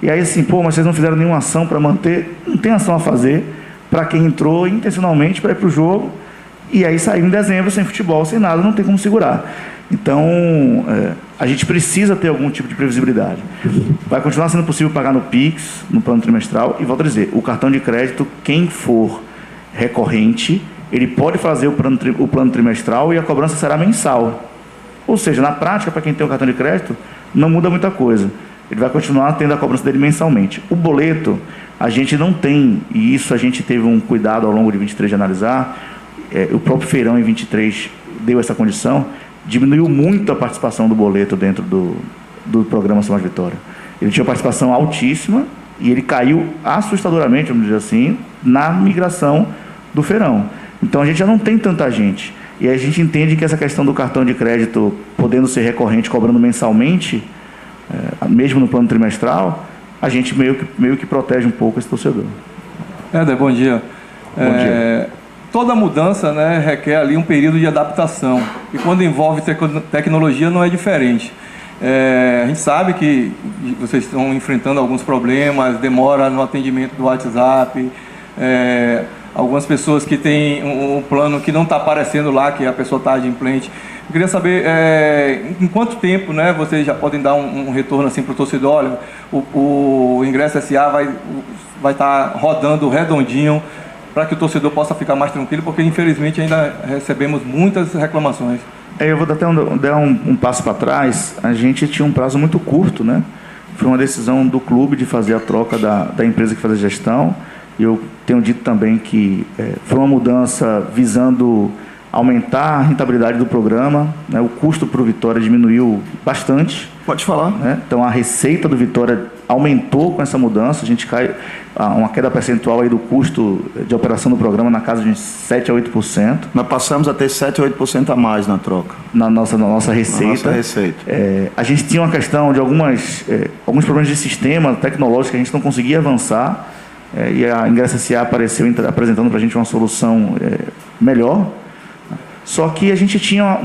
E aí, assim, mas vocês não fizeram nenhuma ação para manter? Não tem ação a fazer para quem entrou intencionalmente para ir para o jogo, e aí saiu em dezembro sem futebol, sem nada, não tem como segurar. Então, a gente precisa ter algum tipo de previsibilidade. Vai continuar sendo possível pagar no Pix, no plano trimestral, e volto a dizer, o cartão de crédito, quem for recorrente, ele pode fazer o plano trimestral e a cobrança será mensal. Ou seja, na prática, para quem tem o cartão de crédito, não muda muita coisa. Ele vai continuar tendo a cobrança dele mensalmente. O boleto, a gente não tem, e isso a gente teve um cuidado ao longo de 23 de analisar, o próprio Feirão em 23 deu essa condição, diminuiu muito a participação do boleto dentro do programa Sou Mais Vitória. Ele tinha participação altíssima e ele caiu assustadoramente, vamos dizer assim, na migração do Feirão. Então a gente já não tem tanta gente. E a gente entende que essa questão do cartão de crédito podendo ser recorrente, cobrando mensalmente, mesmo no plano trimestral, a gente meio que protege um pouco esse torcedor. Éder, bom dia. Bom dia. Toda mudança, né, requer ali um período de adaptação. E quando envolve tecnologia não é diferente. A gente sabe que vocês estão enfrentando alguns problemas, demora no atendimento do WhatsApp, algumas pessoas que têm um plano que não está aparecendo lá, que a pessoa está adimplente. Eu queria saber em quanto tempo, né, vocês já podem dar um retorno assim para o torcedor. Olha, o Ingresso SA vai estar rodando redondinho para que o torcedor possa ficar mais tranquilo, porque infelizmente ainda recebemos muitas reclamações. Eu vou dar um passo para trás. A gente tinha um prazo muito curto, né? Foi uma decisão do clube de fazer a troca da empresa que faz a gestão. E eu tenho dito também que foi uma mudança visando aumentar a rentabilidade do programa, né? O custo para o Vitória diminuiu bastante. Pode falar. Né? Então, a receita do Vitória aumentou com essa mudança. A gente cai uma queda percentual aí do custo de operação do programa na casa de 7% a 8%. Nós passamos a ter 7% a 8% a mais na troca. Na nossa receita. Na nossa receita. A gente tinha uma questão de alguns problemas de sistema tecnológico que a gente não conseguia avançar. E a Ingresso SA apareceu apresentando para a gente uma solução melhor. Só que a gente tinha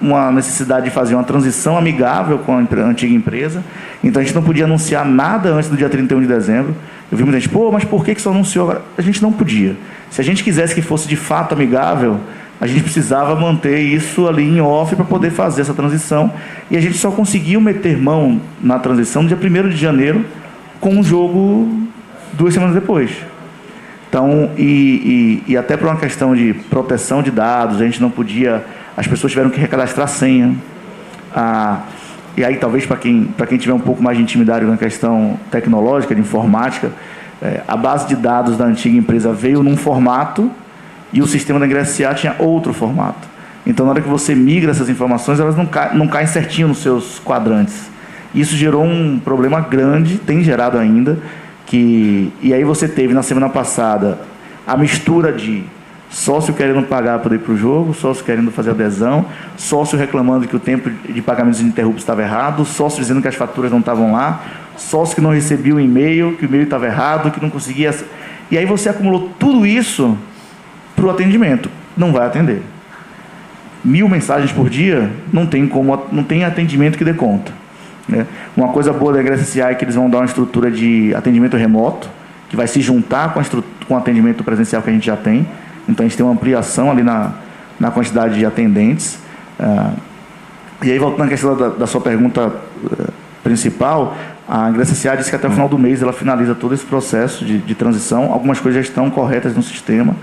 uma necessidade de fazer uma transição amigável com a antiga empresa, então a gente não podia anunciar nada antes do dia 31 de dezembro. Eu vi muita gente, mas por que só anunciou agora? A gente não podia. Se a gente quisesse que fosse de fato amigável, a gente precisava manter isso ali em off para poder fazer essa transição, e a gente só conseguiu meter mão na transição no dia 1º de janeiro, com um jogo 2 semanas depois. Então, e até por uma questão de proteção de dados, a gente não podia, as pessoas tiveram que recadastrar senha. E aí talvez para quem tiver um pouco mais de intimidade com a questão tecnológica, de informática, a base de dados da antiga empresa veio num formato e o sistema da Ingresso.sa tinha outro formato. Então, na hora que você migra essas informações, elas não caem certinho nos seus quadrantes. Isso gerou um problema grande, tem gerado ainda, e aí você teve na semana passada a mistura de sócio querendo pagar para poder ir para o jogo, sócio querendo fazer adesão, sócio reclamando que o tempo de pagamentos ininterruptos estava errado, sócio dizendo que as faturas não estavam lá, sócio que não recebia o e-mail, que o e-mail estava errado, que não conseguia... E aí você acumulou tudo isso para o atendimento. Não vai atender. 1000 mensagens por dia, não tem atendimento que dê conta. Né? Uma coisa boa da Ingresso.sa é que eles vão dar uma estrutura de atendimento remoto, que vai se juntar com o atendimento presencial que a gente já tem. Então, a gente tem uma ampliação ali na quantidade de atendentes. E aí, voltando à questão da sua pergunta principal, a Ingresso.sa disse que até o final do mês ela finaliza todo esse processo de transição. Algumas coisas já estão corretas no sistema.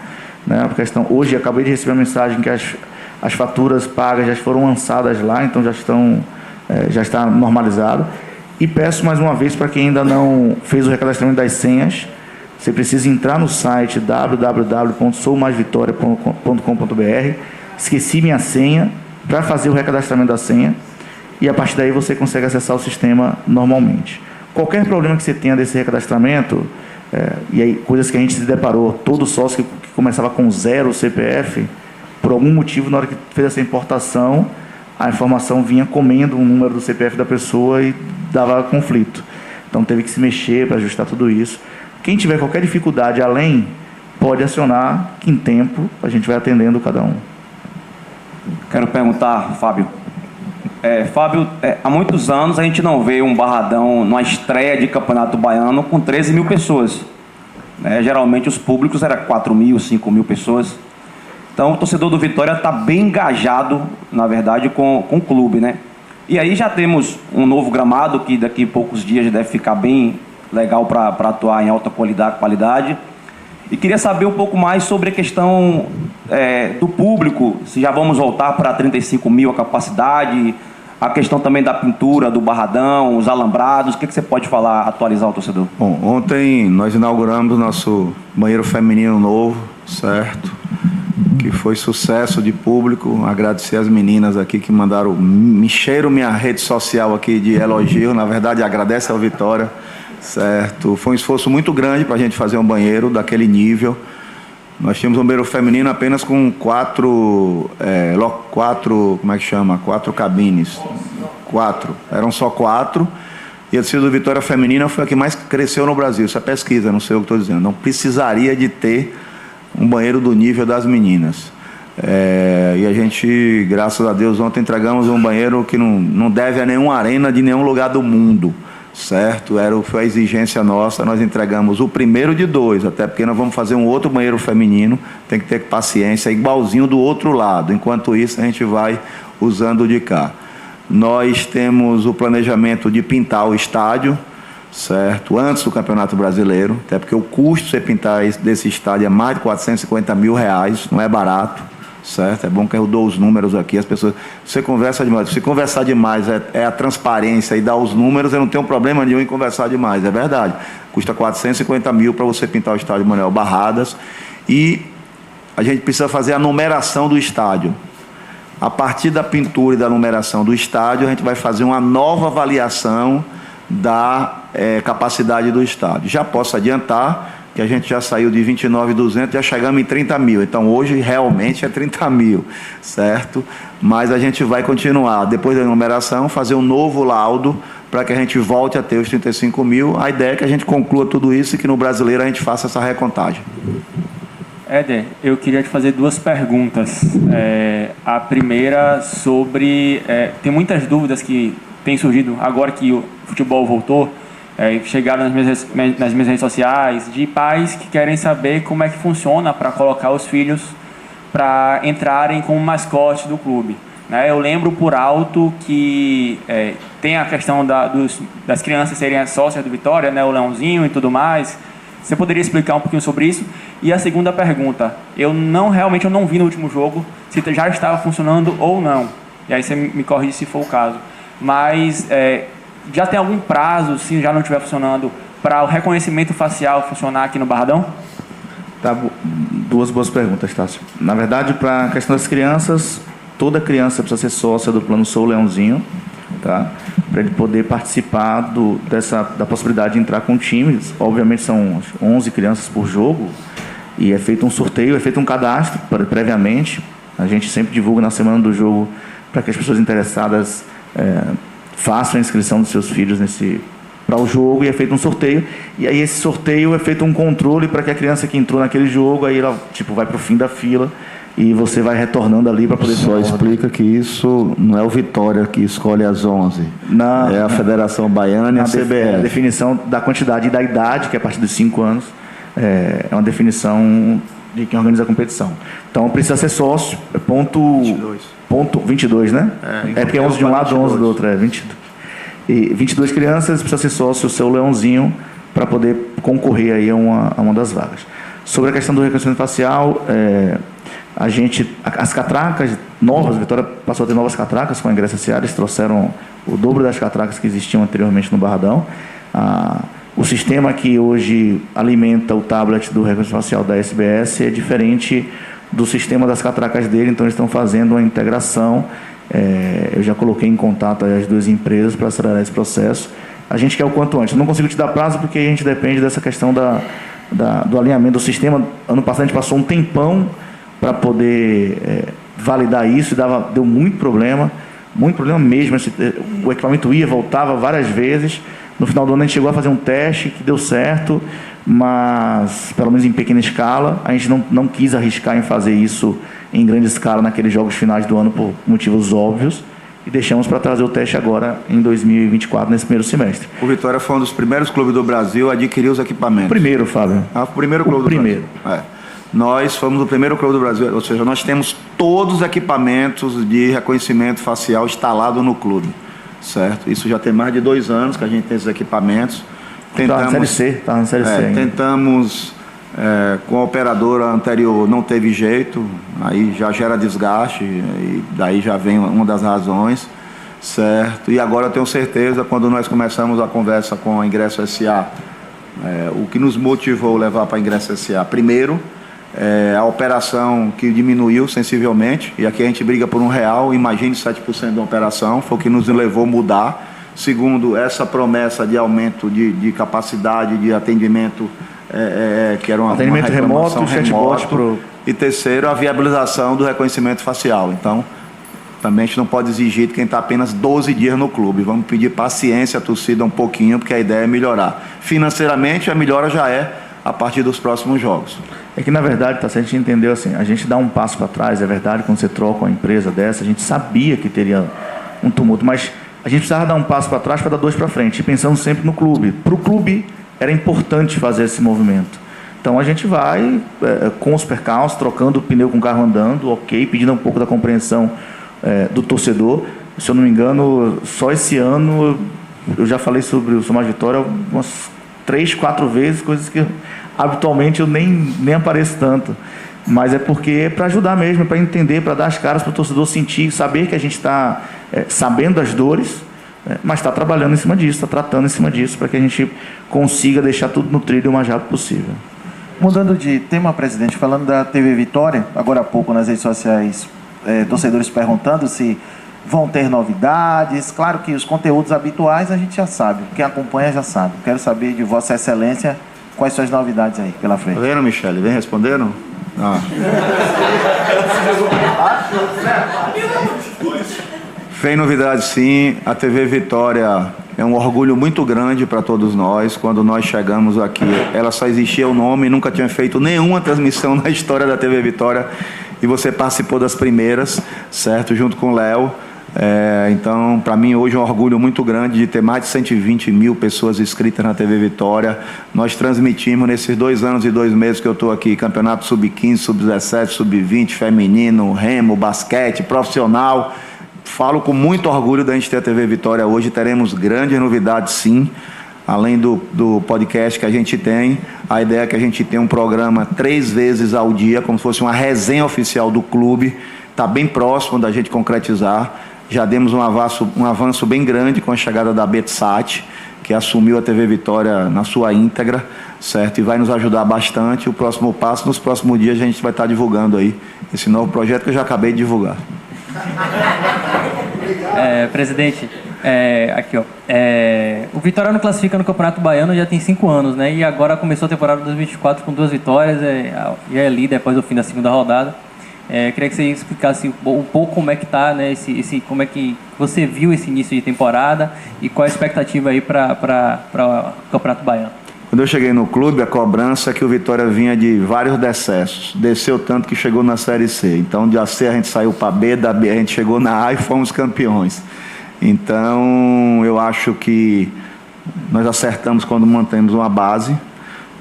Né? Hoje, acabei de receber a mensagem que as faturas pagas já foram lançadas lá, então já está normalizado. E peço mais uma vez para quem ainda não fez o recadastramento das senhas, você precisa entrar no site www.soumaisvitoria.com.br, esqueci minha senha, para fazer o recadastramento da senha, e a partir daí você consegue acessar o sistema normalmente. Qualquer problema que você tenha desse recadastramento, e aí coisas que a gente se deparou, todo sócio que começava com 0 CPF, por algum motivo, na hora que fez essa importação, a informação vinha comendo o número do CPF da pessoa e dava conflito. Então teve que se mexer para ajustar tudo isso. Quem tiver qualquer dificuldade além, pode acionar, que em tempo a gente vai atendendo cada um. Quero perguntar, Fábio. Fábio, há muitos anos a gente não vê um Barradão numa estreia de Campeonato Baiano com 13 mil pessoas. Geralmente os públicos eram 4 mil, 5 mil pessoas. Então o torcedor do Vitória está bem engajado, na verdade, com o clube, né? E aí já temos um novo gramado que daqui a poucos dias deve ficar bem legal para atuar em alta qualidade. E queria saber um pouco mais sobre a questão do público, se já vamos voltar para 35 mil a capacidade, a questão também da pintura, do Barradão, os alambrados, o que você pode falar, atualizar o torcedor? Bom, ontem nós inauguramos o nosso banheiro feminino novo, certo? Que foi sucesso de público. Agradecer as meninas aqui que me encheram minha rede social aqui de elogio. Na verdade, agradece ao Vitória, certo? Foi um esforço muito grande para a gente fazer um banheiro daquele nível. Nós tínhamos um banheiro feminino apenas com 4 cabines. 4. Eram só 4. E a torcida do Vitória Feminina foi a que mais cresceu no Brasil. Isso é pesquisa, não sei o que estou dizendo. Não precisaria de ter um banheiro do nível das meninas. E a gente, graças a Deus, ontem entregamos um banheiro que não deve a nenhuma arena de nenhum lugar do mundo, certo? Foi a exigência nossa, nós entregamos o primeiro de 2, até porque nós vamos fazer um outro banheiro feminino, tem que ter paciência, igualzinho do outro lado. Enquanto isso, a gente vai usando o de cá. Nós temos o planejamento de pintar o estádio, certo? Antes do Campeonato Brasileiro, até porque o custo de você pintar desse estádio é mais de R$450 mil, não é barato, certo? É bom que eu dou os números aqui, as pessoas... Se conversar demais é a transparência e dar os números, eu não tenho problema nenhum em conversar demais, é verdade. Custa R$450 mil para você pintar o estádio Manuel Barradas, e a gente precisa fazer a numeração do estádio. A partir da pintura e da numeração do estádio, a gente vai fazer uma nova avaliação da capacidade do estádio. Já posso adiantar que a gente já saiu de 29.200, já chegamos em 30 mil. Então, hoje, realmente é 30 mil, certo? Mas a gente vai continuar, depois da numeração, fazer um novo laudo para que a gente volte a ter os 35 mil. A ideia é que a gente conclua tudo isso e que no Brasileiro a gente faça essa recontagem. Éder, eu queria te fazer duas perguntas. A primeira sobre... tem muitas dúvidas que têm surgido agora que o futebol voltou, chegaram nas minhas redes sociais, de pais que querem saber como é que funciona para colocar os filhos para entrarem como mascote do clube. Eu lembro por alto que tem a questão das crianças serem as sócias do Vitória, o Leãozinho e tudo mais. Você poderia explicar um pouquinho sobre isso? E a segunda pergunta, eu não vi no último jogo se já estava funcionando ou não. E aí você me corrige se for o caso. Mas já tem algum prazo, se já não estiver funcionando, para o reconhecimento facial funcionar aqui no Barradão? Tá, duas boas perguntas, Tássio. Na verdade, para a questão das crianças, toda criança precisa ser sócia do Plano Sou Leãozinho, tá? Para ele poder participar da possibilidade de entrar com times. Obviamente são 11 crianças por jogo e é feito um sorteio, é feito um cadastro previamente. A gente sempre divulga na semana do jogo para que as pessoas interessadas façam a inscrição dos seus filhos para o jogo, e é feito um sorteio. E aí esse sorteio é feito um controle para que a criança que entrou naquele jogo, aí ela vai para o fim da fila e você vai retornando ali para poder... Só explica que isso não é o Vitória que escolhe as 11. É a Federação Baiana e a CBF. A definição da quantidade e da idade, que é a partir dos 5 anos, é uma definição de quem organiza a competição. Então precisa ser sócio, ponto 22, né? É porque é 11 de um lado, 11 do outro, 22. E 22 crianças, precisa ser sócio o seu Leãozinho para poder concorrer aí a uma das vagas. Sobre a questão do reconhecimento facial, as catracas novas, a Vitória passou a ter novas catracas com a Ingresso S.A., eles trouxeram o dobro das catracas que existiam anteriormente no Barradão. O sistema que hoje alimenta o tablet do reconhecimento facial da SBS é diferente do sistema das catracas dele, então eles estão fazendo uma integração. Eu já coloquei em contato as duas empresas para acelerar esse processo. A gente quer o quanto antes. Eu não consigo te dar prazo porque a gente depende dessa questão do alinhamento do sistema. Ano passado a gente passou um tempão para poder validar isso e deu muito problema mesmo. O equipamento ia, voltava várias vezes. No final do ano a gente chegou a fazer um teste que deu certo, mas pelo menos em pequena escala. A gente não quis arriscar em fazer isso em grande escala naqueles jogos finais do ano por motivos óbvios, e deixamos para trazer o teste agora em 2024, nesse primeiro semestre. O Vitória foi um dos primeiros clubes do Brasil a adquirir os equipamentos. Primeiro, Fábio. O primeiro clube do Brasil. Nós fomos o primeiro clube do Brasil, ou seja, nós temos todos os equipamentos de reconhecimento facial instalados no clube, certo? Isso já tem mais de 2 anos que a gente tem esses equipamentos. Está na Série C ainda. Tentamos, com a operadora anterior, não teve jeito, aí já gera desgaste, e daí já vem uma das razões, certo? E agora eu tenho certeza, quando nós começamos a conversa com a Ingresso S.A., o que nos motivou a levar para a Ingresso S.A., primeiro, a operação que diminuiu sensivelmente, e aqui a gente briga por R$1, imagine 7% da operação, foi o que nos levou a mudar. Segundo, essa promessa de aumento de capacidade de atendimento, que era uma atendimento remoto, chatbot e terceiro, a viabilização do reconhecimento facial. Então, também a gente não pode exigir de quem está apenas 12 dias no clube. Vamos pedir paciência à torcida um pouquinho, porque a ideia é melhorar. Financeiramente, a melhora já é a partir dos próximos jogos. É que, na verdade, a gente entendeu assim, a gente dá um passo para trás, é verdade, quando você troca uma empresa dessa, a gente sabia que teria um tumulto, mas a gente precisava dar um passo para trás para dar 2 para frente, pensando sempre no clube. Para o clube, era importante fazer esse movimento. Então, a gente vai, com os percalços, trocando o pneu com o carro andando, ok, pedindo um pouco da compreensão do torcedor. Se eu não me engano, só esse ano, eu já falei sobre o Somar Vitória umas 3, 4 vezes, coisas que habitualmente eu nem apareço tanto. Mas é porque é para ajudar mesmo, é para entender, para dar as caras para o torcedor sentir, saber que a gente está sabendo das dores, mas está trabalhando em cima disso, está tratando em cima disso, para que a gente consiga deixar tudo no trilho o mais rápido possível. Mudando de tema, presidente, falando da TV Vitória, agora há pouco nas redes sociais, torcedores perguntando se vão ter novidades. Claro que os conteúdos habituais a gente já sabe, quem acompanha já sabe. Quero saber de Vossa Excelência quais são as novidades aí pela frente. Tá vendo, Michele? Vem respondendo? Vem novidade, sim. A TV Vitória É um orgulho muito grande para todos nós. Quando nós chegamos aqui, ela só existia o nome, nunca tinha feito nenhuma transmissão na história da TV Vitória. E você participou das primeiras, certo? Junto com o Léo. Então, para mim, hoje é um orgulho muito grande de ter mais de 120 mil pessoas inscritas na TV Vitória. Nós transmitimos, nesses 2 anos e 2 meses que eu estou aqui, campeonato sub-15, sub-17, sub-20, feminino, remo, basquete, profissional. Falo com muito orgulho da gente ter a TV Vitória hoje. Teremos grandes novidades, sim. Além do podcast que a gente tem, a ideia é que a gente tenha um programa 3 vezes ao dia, como se fosse uma resenha oficial do clube. Está bem próximo da gente concretizar. Já demos um avanço bem grande com a chegada da Betsat, que assumiu a TV Vitória na sua íntegra, certo? E vai nos ajudar bastante. O próximo passo, nos próximos dias, a gente vai estar divulgando aí esse novo projeto que eu já acabei de divulgar. Presidente, aqui ó, o Vitória não classifica no Campeonato Baiano já tem 5 anos, né? E agora começou a temporada 2024 com 2 vitórias, e é líder depois do fim da segunda rodada. Queria que você explicasse um pouco como é que tá, né? Como é que você viu esse início de temporada e qual a expectativa aí para o Campeonato Baiano. Quando eu cheguei no clube, a cobrança é que o Vitória vinha de vários decessos. Desceu tanto que chegou na Série C. Então, de C a gente saiu para B, da B a gente chegou na A e fomos campeões. Então, eu acho que nós acertamos quando mantemos uma base.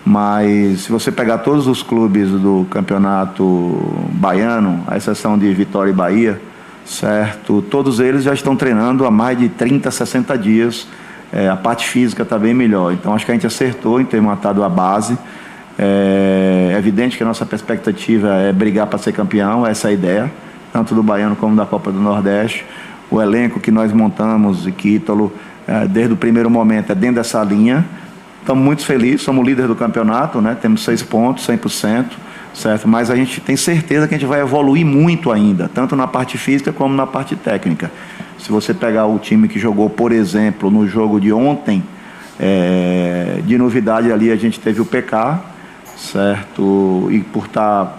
Mas, se você pegar todos os clubes do Campeonato Baiano, à exceção de Vitória e Bahia, certo? Todos eles já estão treinando há mais de 30, 60 dias. A parte física está bem melhor. Então, acho que a gente acertou em ter matado a base. É evidente que a nossa perspectiva é brigar para ser campeão, essa é a ideia, tanto do Baiano como da Copa do Nordeste. O elenco que nós montamos, e Ítalo, desde o primeiro momento, é dentro dessa linha. Estamos muito felizes, somos líderes do campeonato, né? Temos 6 pontos, 100%, certo? Mas a gente tem certeza que a gente vai evoluir muito ainda, tanto na parte física como na parte técnica. Se você pegar o time que jogou, por exemplo, no jogo de ontem, de novidade ali a gente teve o PK, certo? E por estar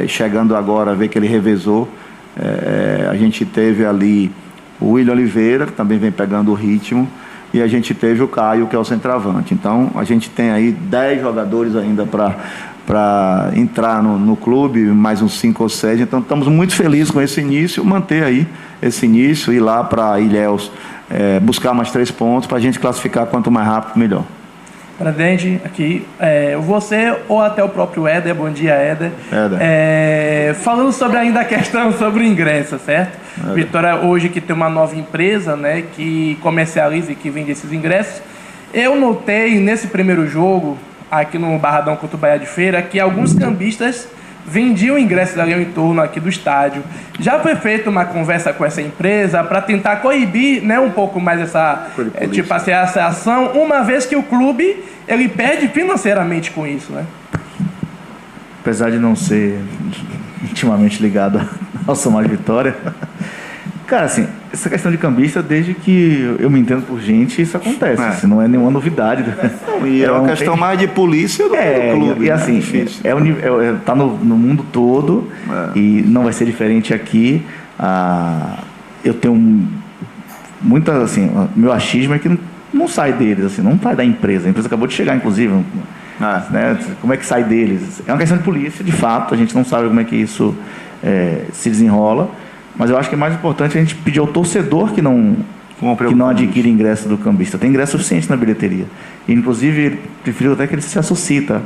chegando agora, ver que ele revezou, a gente teve ali o William Oliveira, que também vem pegando o ritmo, e a gente teve o Caio, que é o centroavante. Então, a gente tem aí 10 jogadores ainda para entrar no clube, mais uns 5 ou 6. Então, estamos muito felizes com esse início, manter aí esse início, ir lá para Ilhéus, buscar mais 3 pontos para a gente classificar quanto mais rápido, melhor. Presidente, aqui, você ou até o próprio Éder, bom dia, Éder. Falando sobre ainda a questão sobre o ingresso, certo? Vitória hoje que tem uma nova empresa, né, que comercializa e que vende esses ingressos. Eu notei nesse primeiro jogo, aqui no Barradão contra o Bahia de Feira, que alguns cambistas vendiam ingressos ali ao entorno aqui do estádio. Já foi feita uma conversa com essa empresa para tentar coibir, né, um pouco mais essa ação, uma vez que o clube ele perde financeiramente com isso, né? Apesar de não ser intimamente ligado ao Somar Vitória, cara, assim, essa questão de cambista, desde que eu me entendo por gente, isso acontece. Isso não é nenhuma novidade. E é uma questão mais de polícia do clube. E assim, tá no mundo todo e não vai ser diferente aqui. Eu tenho muita, assim, meu achismo é que não sai deles, assim, não vai da empresa. A empresa acabou de chegar, inclusive. Né? Como é que sai deles? É uma questão de polícia, de fato. A gente não sabe como é que isso se desenrola. Mas eu acho que é mais importante a gente pedir ao torcedor que não adquire ingresso do cambista. Tem ingresso suficiente na bilheteria. E, inclusive, ele preferiu até que ele se associe, tá?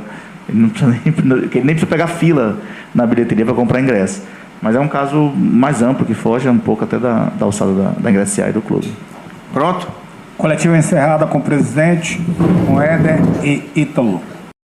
Ele nem precisa pegar fila na bilheteria para comprar ingresso. Mas é um caso mais amplo, que foge um pouco até da alçada da ingressiária do clube. Pronto? Coletiva encerrada com o presidente, com Éder e Ítalo.